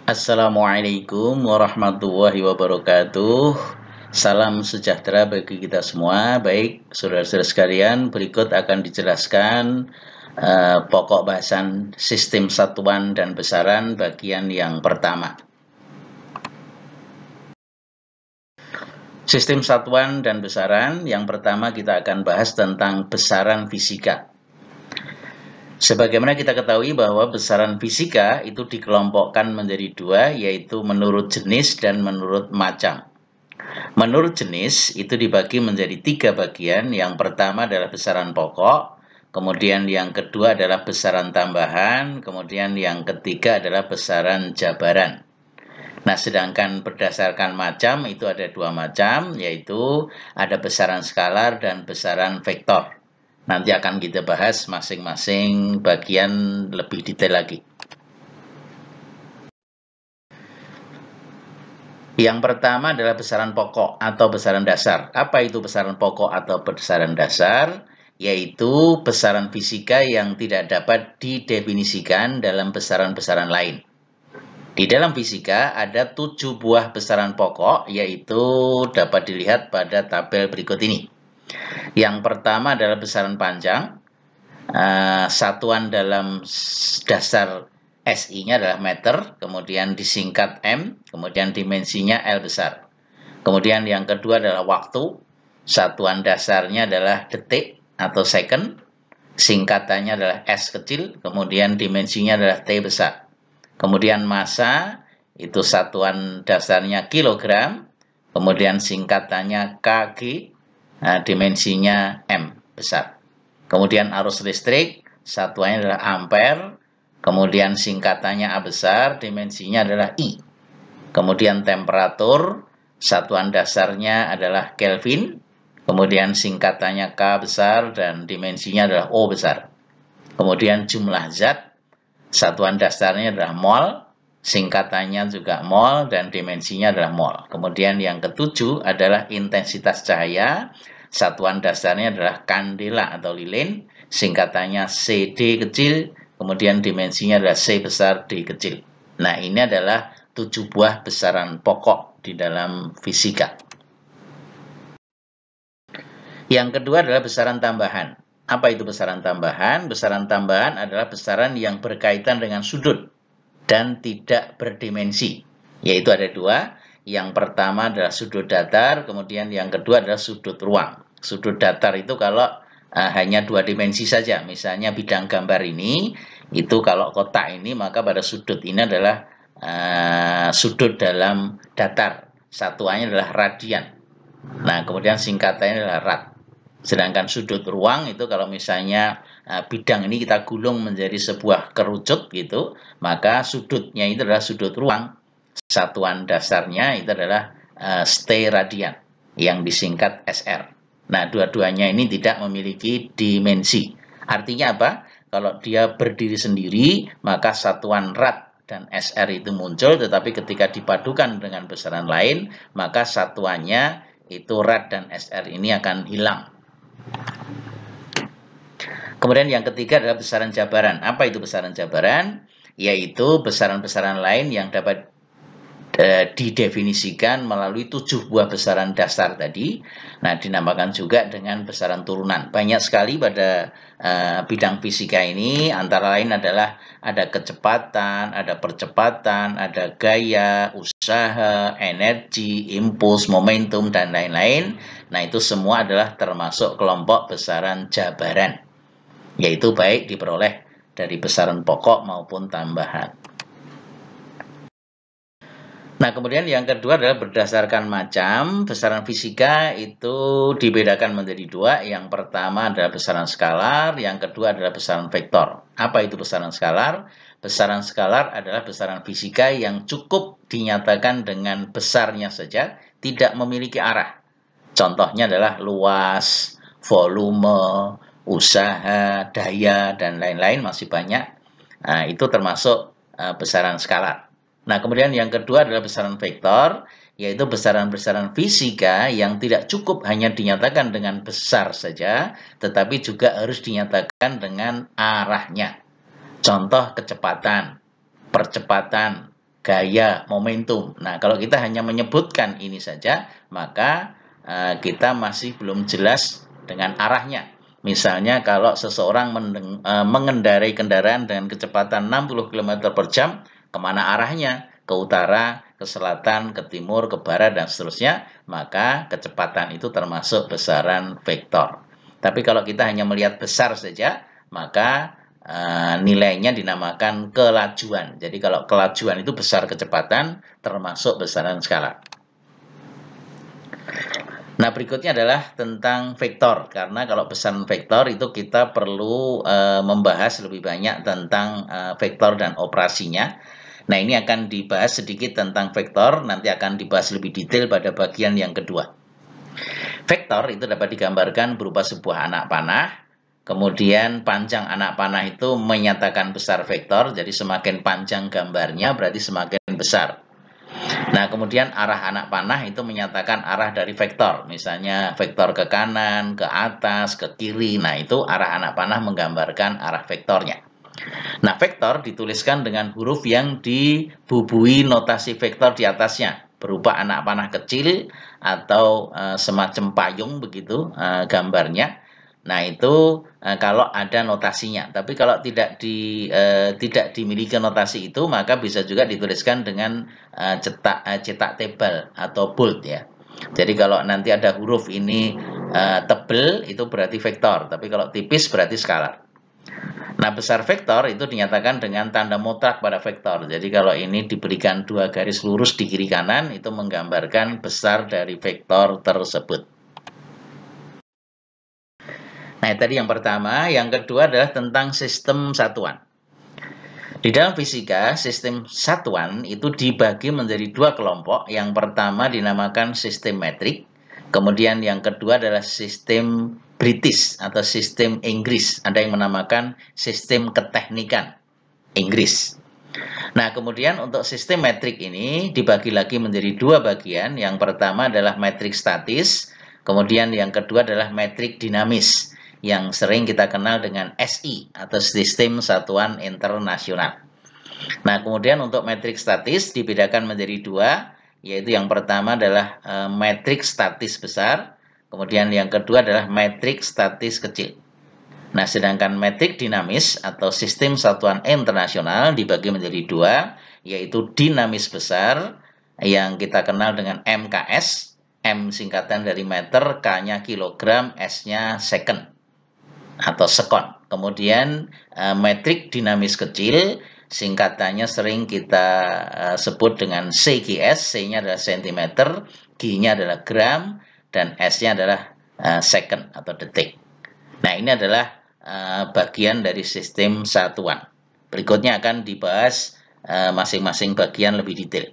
Assalamualaikum warahmatullahi wabarakatuh. Salam sejahtera bagi kita semua. Baik, saudara-saudara sekalian, berikut akan dijelaskan pokok bahasan sistem satuan dan besaran bagian yang pertama. Sistem satuan dan besaran yang pertama kita akan bahas tentang besaran fisika. Sebagaimana kita ketahui bahwa besaran fisika itu dikelompokkan menjadi dua, yaitu menurut jenis dan menurut macam. Menurut jenis itu dibagi menjadi tiga bagian. Yang pertama adalah besaran pokok, kemudian yang kedua adalah besaran tambahan, kemudian yang ketiga adalah besaran jabaran. Nah, sedangkan berdasarkan macam itu ada dua macam, yaitu ada besaran skalar dan besaran vektor. Nanti akan kita bahas masing-masing bagian lebih detail lagi. Yang pertama adalah besaran pokok atau besaran dasar. Apa itu besaran pokok atau besaran dasar? Yaitu besaran fisika yang tidak dapat didefinisikan dalam besaran-besaran lain. Di dalam fisika ada 7 buah besaran pokok, yaitu dapat dilihat pada tabel berikut ini. Yang pertama adalah besaran panjang. Satuan dalam dasar SI-nya adalah meter, kemudian disingkat M, kemudian dimensinya L besar. Kemudian yang kedua adalah waktu, satuan dasarnya adalah detik atau second, singkatannya adalah S kecil, kemudian dimensinya adalah T besar. Kemudian massa, itu satuan dasarnya kilogram, kemudian singkatannya kg, dimensinya M besar. Kemudian arus listrik, satuannya adalah ampere, kemudian singkatannya A besar, dimensinya adalah I. Kemudian temperatur, satuan dasarnya adalah Kelvin, kemudian singkatannya K besar dan dimensinya adalah O besar. Kemudian jumlah zat, satuan dasarnya adalah mol, singkatannya juga mol dan dimensinya adalah mol. Kemudian yang ketujuh adalah intensitas cahaya, satuan dasarnya adalah kandela atau lilin, singkatannya CD kecil, kemudian dimensinya adalah C besar, D kecil. Nah, ini adalah 7 buah besaran pokok di dalam fisika. Yang kedua adalah besaran tambahan. Apa itu besaran tambahan? Besaran tambahan adalah besaran yang berkaitan dengan sudut dan tidak berdimensi. Yaitu ada dua. Yang pertama adalah sudut datar, kemudian yang kedua adalah sudut ruang. Sudut datar itu kalau hanya 2 dimensi saja. Misalnya bidang gambar ini, itu kalau kotak ini, maka pada sudut ini adalah sudut dalam datar. Satuannya adalah radian. Nah, kemudian singkatannya adalah rad. Sedangkan sudut ruang itu kalau misalnya bidang ini kita gulung menjadi sebuah kerucut gitu, maka sudutnya itu adalah sudut ruang. Satuan dasarnya itu adalah steradian yang disingkat SR. Nah, dua-duanya ini tidak memiliki dimensi. Artinya apa? Kalau dia berdiri sendiri, maka satuan rad dan SR itu muncul, tetapi ketika dipadukan dengan besaran lain, maka satuannya itu rad dan SR ini akan hilang. Kemudian yang ketiga adalah besaran jabaran. Apa itu besaran jabaran? Yaitu besaran-besaran lain yang dapat didefinisikan melalui 7 buah besaran dasar tadi. Nah, dinamakan juga dengan besaran turunan. Banyak sekali pada bidang fisika ini, antara lain adalah ada kecepatan, ada percepatan, ada gaya, usaha, energi, impuls, momentum, dan lain-lain. Nah, itu semua adalah termasuk kelompok besaran jabaran, yaitu baik diperoleh dari besaran pokok maupun tambahan. Nah, kemudian yang kedua adalah berdasarkan macam. Besaran fisika itu dibedakan menjadi dua. Yang pertama adalah besaran skalar, yang kedua adalah besaran vektor. Apa itu besaran skalar? Besaran skalar adalah besaran fisika yang cukup dinyatakan dengan besarnya saja, tidak memiliki arah. Contohnya adalah luas, volume, usaha, daya, dan lain-lain masih banyak. Nah, itu termasuk besaran skalar. Nah, kemudian yang kedua adalah besaran vektor, yaitu besaran-besaran fisika yang tidak cukup hanya dinyatakan dengan besar saja, tetapi juga harus dinyatakan dengan arahnya. Contoh kecepatan, percepatan, gaya, momentum. Nah, kalau kita hanya menyebutkan ini saja, maka kita masih belum jelas dengan arahnya. Misalnya kalau seseorang mengendarai kendaraan dengan kecepatan 60 km per jam, kemana arahnya? Ke utara, ke selatan, ke timur, ke barat, dan seterusnya, maka kecepatan itu termasuk besaran vektor. Tapi kalau kita hanya melihat besar saja, maka nilainya dinamakan kelajuan. Jadi kalau kelajuan itu besar kecepatan, termasuk besaran skala. Nah, berikutnya adalah tentang vektor, karena kalau besaran vektor itu kita perlu membahas lebih banyak tentang vektor dan operasinya. Nah, ini akan dibahas sedikit tentang vektor, nanti akan dibahas lebih detail pada bagian yang kedua. Vektor itu dapat digambarkan berupa sebuah anak panah. Kemudian panjang anak panah itu menyatakan besar vektor, jadi semakin panjang gambarnya berarti semakin besar. Nah, kemudian arah anak panah itu menyatakan arah dari vektor, misalnya vektor ke kanan, ke atas, ke kiri. Nah, itu arah anak panah menggambarkan arah vektornya. Nah, vektor dituliskan dengan huruf yang dibubui notasi vektor di atasnya, berupa anak panah kecil atau semacam payung begitu gambarnya. Nah, itu kalau ada notasinya. Tapi kalau tidak dimiliki notasi itu, maka bisa juga dituliskan dengan cetak tebal atau bold ya. Jadi kalau nanti ada huruf ini tebal, itu berarti vektor. Tapi kalau tipis berarti skalar. Nah, besar vektor itu dinyatakan dengan tanda mutlak pada vektor. Jadi kalau ini diberikan dua garis lurus di kiri kanan, itu menggambarkan besar dari vektor tersebut. Nah, tadi yang pertama. Yang kedua adalah tentang sistem satuan. Di dalam fisika, sistem satuan itu dibagi menjadi dua kelompok. Yang pertama dinamakan sistem metrik. Kemudian yang kedua adalah sistem British atau sistem Inggris. Ada yang menamakan sistem keteknikan Inggris. Nah, kemudian untuk sistem metrik ini dibagi lagi menjadi dua bagian. Yang pertama adalah metrik statis. Kemudian yang kedua adalah metrik dinamis, yang sering kita kenal dengan SI atau Sistem Satuan Internasional. Nah, kemudian untuk metrik statis dibedakan menjadi dua, yaitu yang pertama adalah metrik statis besar, kemudian yang kedua adalah metrik statis kecil. Nah, sedangkan metrik dinamis atau Sistem Satuan Internasional dibagi menjadi dua, yaitu dinamis besar yang kita kenal dengan MKS, M singkatan dari meter, K-nya kilogram, S-nya second atau sekon. Kemudian metrik dinamis kecil, singkatannya sering kita sebut dengan CGS, C-nya adalah cm, G-nya adalah gram, dan S-nya adalah second atau detik. Nah, ini adalah bagian dari sistem satuan. Berikutnya akan dibahas masing-masing bagian lebih detail.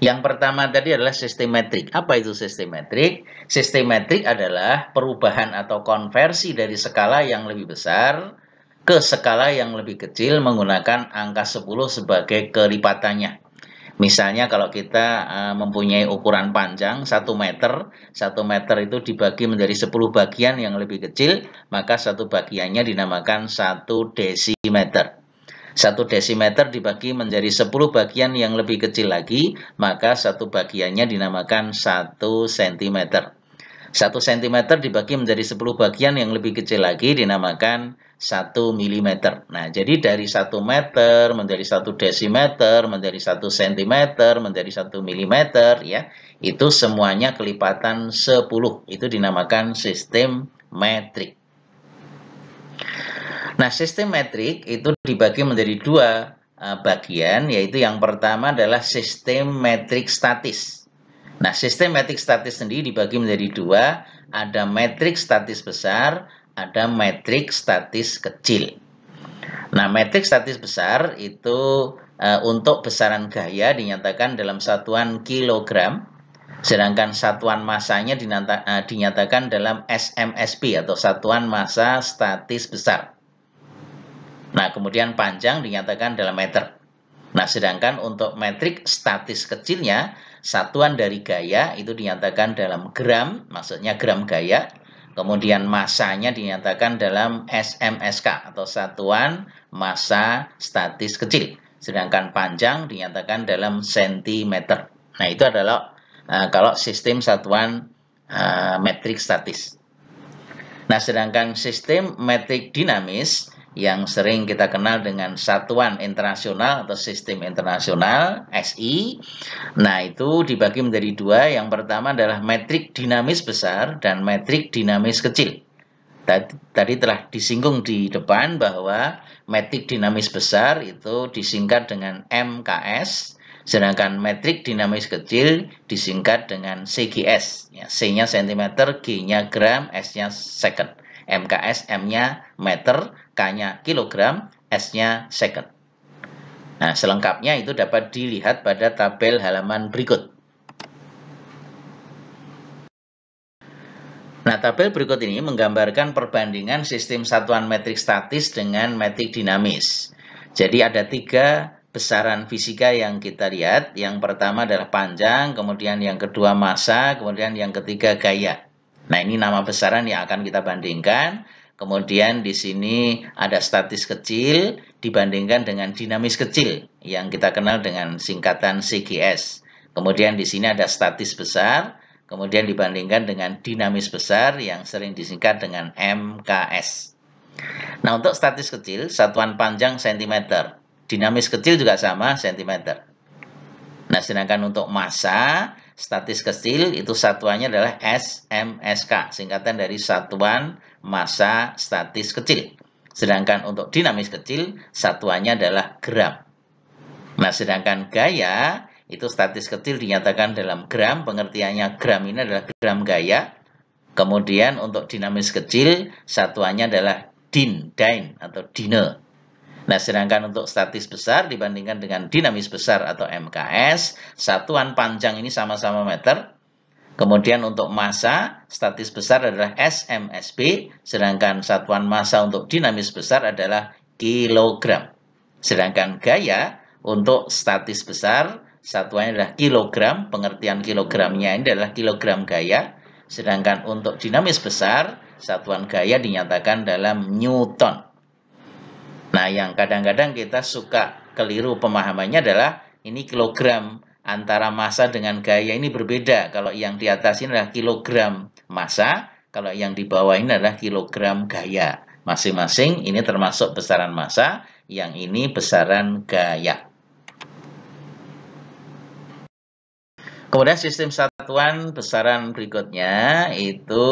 Yang pertama tadi adalah sistem metrik. Apa itu sistem metrik? Sistem metrik adalah perubahan atau konversi dari skala yang lebih besar ke skala yang lebih kecil menggunakan angka 10 sebagai kelipatannya. Misalnya kalau kita mempunyai ukuran panjang 1 meter, 1 meter itu dibagi menjadi 10 bagian yang lebih kecil, maka satu bagiannya dinamakan 1 desimeter. 1 desimeter dibagi menjadi 10 bagian yang lebih kecil lagi, maka satu bagiannya dinamakan 1 cm. 1 cm dibagi menjadi 10 bagian yang lebih kecil lagi dinamakan 1 mm. Nah, jadi dari 1 meter menjadi 1 desimeter, menjadi 1 cm, menjadi 1 mm, ya, itu semuanya kelipatan 10. Itu dinamakan sistem metrik. Nah, sistem metrik itu dibagi menjadi dua bagian, yaitu yang pertama adalah sistem metrik statis. Nah, sistem metrik statis sendiri dibagi menjadi dua, ada metrik statis besar, ada metrik statis kecil. Nah, metrik statis besar itu untuk besaran gaya dinyatakan dalam satuan kilogram, sedangkan satuan masanya dinyatakan dalam SMSB atau satuan massa statis besar. Nah, kemudian panjang dinyatakan dalam meter. Nah, sedangkan untuk metrik statis kecilnya, satuan dari gaya itu dinyatakan dalam gram, maksudnya gram gaya. kemudian massanya dinyatakan dalam SMSK atau satuan massa statis kecil, sedangkan panjang dinyatakan dalam sentimeter. Nah, itu adalah kalau sistem satuan metrik statis. Nah, sedangkan sistem metrik dinamis yang sering kita kenal dengan satuan internasional atau sistem internasional SI. Nah, itu dibagi menjadi dua. Yang pertama adalah metrik dinamis besar dan metrik dinamis kecil. Tadi telah disinggung di depan bahwa metrik dinamis besar itu disingkat dengan MKS, sedangkan metrik dinamis kecil disingkat dengan CGS. Ya, C-nya cm, G-nya gram, S-nya second. MKS, M-nya meter, K-nya kilogram, S-nya second. Nah, selengkapnya itu dapat dilihat pada tabel halaman berikut. Nah, tabel berikut ini menggambarkan perbandingan sistem satuan metrik statis dengan metrik dinamis. Jadi ada 3 besaran fisika yang kita lihat. Yang pertama adalah panjang, kemudian yang kedua massa, kemudian yang ketiga gaya. Nah, ini nama besaran yang akan kita bandingkan. Kemudian di sini ada statis kecil dibandingkan dengan dinamis kecil yang kita kenal dengan singkatan CGS. Kemudian di sini ada statis besar, kemudian dibandingkan dengan dinamis besar yang sering disingkat dengan MKS. Nah, untuk statis kecil, satuan panjang cm. Dinamis kecil juga sama, cm. Nah, sedangkan untuk massa, statis kecil itu satuannya adalah SMSK, singkatan dari satuan massa statis kecil. Sedangkan untuk dinamis kecil, satuannya adalah gram. Nah, sedangkan gaya, itu statis kecil dinyatakan dalam gram, pengertiannya gram ini adalah gram gaya. Kemudian untuk dinamis kecil, satuannya adalah din atau dine. Nah, sedangkan untuk statis besar dibandingkan dengan dinamis besar atau MKS, satuan panjang ini sama-sama meter. Kemudian untuk massa, statis besar adalah SMSB, sedangkan satuan massa untuk dinamis besar adalah kilogram. Sedangkan gaya untuk statis besar, satuannya adalah kilogram, pengertian kilogramnya ini adalah kilogram gaya. Sedangkan untuk dinamis besar, satuan gaya dinyatakan dalam newton. Nah, yang kadang-kadang kita suka keliru pemahamannya adalah ini kilogram. Antara massa dengan gaya ini berbeda. Kalau yang di atas ini adalah kilogram massa, kalau yang di bawah ini adalah kilogram gaya. Masing-masing ini termasuk besaran massa, yang ini besaran gaya. Kemudian sistem satuan besaran berikutnya itu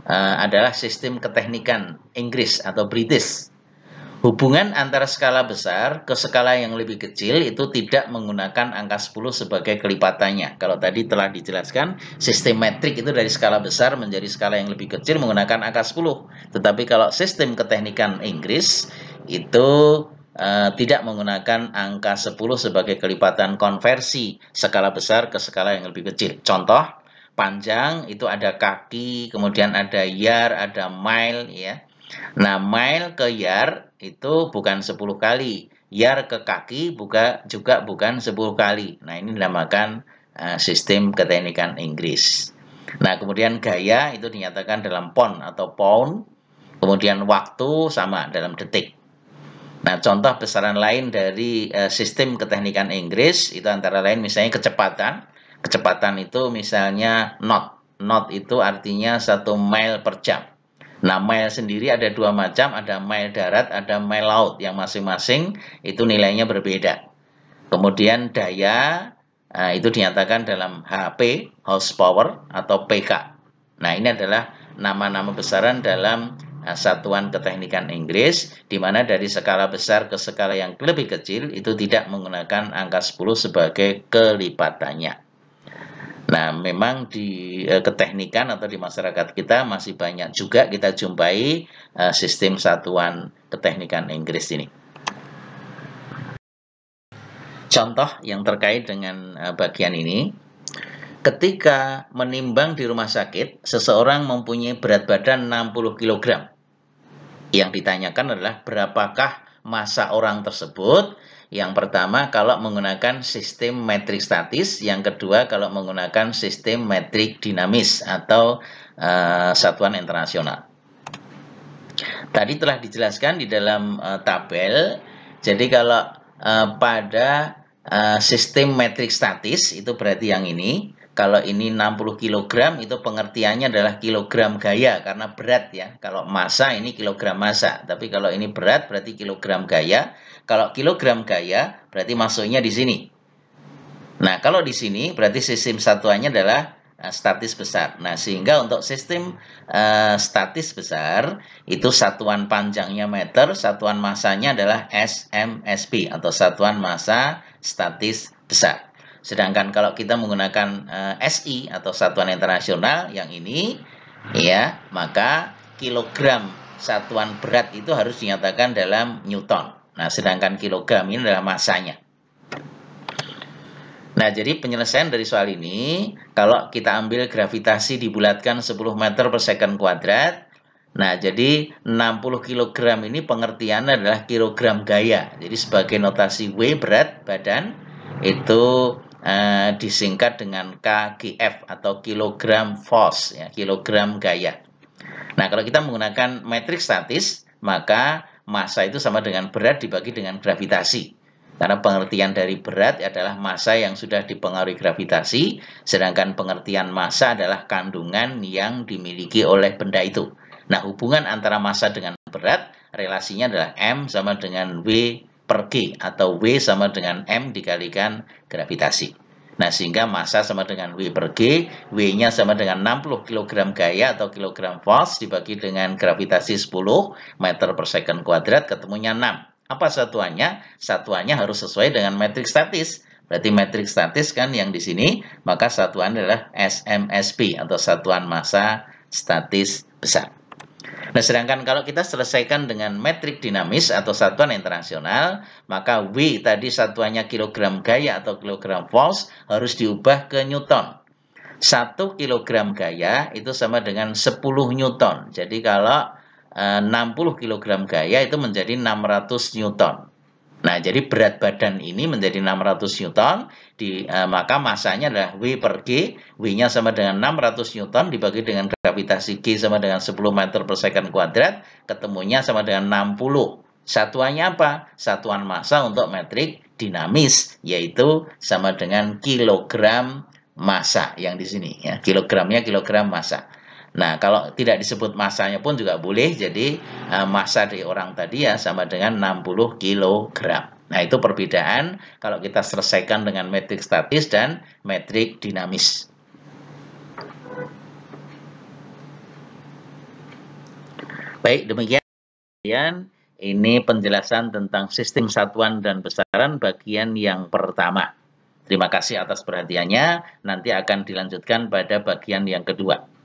adalah sistem keteknikan Inggris atau British. Hubungan antara skala besar ke skala yang lebih kecil itu tidak menggunakan angka 10 sebagai kelipatannya. Kalau tadi telah dijelaskan, sistem metrik itu dari skala besar menjadi skala yang lebih kecil menggunakan angka 10. Tetapi kalau sistem keteknikan Inggris itu tidak menggunakan angka 10 sebagai kelipatan konversi skala besar ke skala yang lebih kecil. Contoh, panjang itu ada kaki, kemudian ada yard, ada mile, ya. Nah, mile ke yard itu bukan 10 kali. Yard ke kaki juga bukan 10 kali. Nah, ini dinamakan sistem keteknikan Inggris. Nah, kemudian gaya itu dinyatakan dalam pound atau pound. Kemudian waktu sama dalam detik. Nah, contoh besaran lain dari sistem keteknikan Inggris itu antara lain misalnya kecepatan. Kecepatan itu misalnya knot. Knot itu artinya 1 mile per jam. Nah, mile sendiri ada 2 macam, ada mile darat, ada mile laut, yang masing-masing itu nilainya berbeda. Kemudian daya, itu dinyatakan dalam HP, horsepower, atau PK. Nah, ini adalah nama-nama besaran dalam satuan keteknikan Inggris, di mana dari skala besar ke skala yang lebih kecil, itu tidak menggunakan angka 10 sebagai kelipatannya. Nah, memang di keteknikan atau di masyarakat kita masih banyak juga kita jumpai sistem satuan keteknikan Inggris ini. Contoh yang terkait dengan bagian ini, ketika menimbang di rumah sakit, seseorang mempunyai berat badan 60 kg. Yang ditanyakan adalah berapakah massa orang tersebut. Yang pertama kalau menggunakan sistem metrik statis, yang kedua kalau menggunakan sistem metrik dinamis atau satuan internasional. Tadi telah dijelaskan di dalam tabel. Jadi kalau pada sistem metrik statis itu berarti yang ini. Kalau ini 60 kg itu pengertiannya adalah kilogram gaya karena berat ya. Kalau massa ini kilogram massa. Tapi kalau ini berat berarti kilogram gaya. Kalau kilogram gaya berarti masuknya di sini. Nah, kalau di sini berarti sistem satuannya adalah statis besar. Nah, sehingga untuk sistem statis besar itu satuan panjangnya meter, satuan massanya adalah SMSP atau satuan massa statis besar. Sedangkan kalau kita menggunakan SI atau satuan internasional yang ini ya, maka kilogram satuan berat itu harus dinyatakan dalam newton. Nah, sedangkan kilogram ini adalah massanya. Nah, jadi penyelesaian dari soal ini, kalau kita ambil gravitasi dibulatkan 10 meter per second kuadrat, nah jadi 60 kg ini pengertiannya adalah kilogram gaya. Jadi sebagai notasi W berat badan, itu disingkat dengan KGF atau kilogram force, ya, kilogram gaya. Nah, kalau kita menggunakan metrik statis, maka massa itu sama dengan berat dibagi dengan gravitasi. Karena pengertian dari berat adalah massa yang sudah dipengaruhi gravitasi, sedangkan pengertian massa adalah kandungan yang dimiliki oleh benda itu. Nah, hubungan antara massa dengan berat, relasinya adalah M sama dengan W per G, atau W sama dengan M dikalikan gravitasi. Nah, sehingga massa sama dengan W per G, W-nya sama dengan 60 kg gaya atau kilogram force dibagi dengan gravitasi 10 meter per second kuadrat, ketemunya 6. Apa satuannya? Satuannya harus sesuai dengan metrik statis. Berarti metrik statis kan yang di sini, maka satuan adalah SMSP atau satuan massa statis besar. Nah, sedangkan kalau kita selesaikan dengan metrik dinamis atau satuan internasional, maka W tadi satuannya kilogram gaya atau kilogram force harus diubah ke newton. 1 kilogram gaya itu sama dengan 10 newton. Jadi kalau 60 kg gaya itu menjadi 600 newton. Nah, jadi berat badan ini menjadi 600 newton, maka massanya adalah W per G, W-nya sama dengan 600 newton dibagi dengan gravitasi G sama dengan 10 meter per second kuadrat, ketemunya sama dengan 60. Satuannya apa? Satuan massa untuk metrik dinamis, yaitu sama dengan kilogram massa yang di sini. Ya. Kilogramnya kilogram massa. Nah, kalau tidak disebut massanya pun juga boleh, jadi massa dari orang tadi ya sama dengan 60 kg. Nah, itu perbedaan kalau kita selesaikan dengan metrik statis dan metrik dinamis. Baik, demikian ini penjelasan tentang sistem satuan dan besaran bagian yang pertama. Terima kasih atas perhatiannya, nanti akan dilanjutkan pada bagian yang kedua.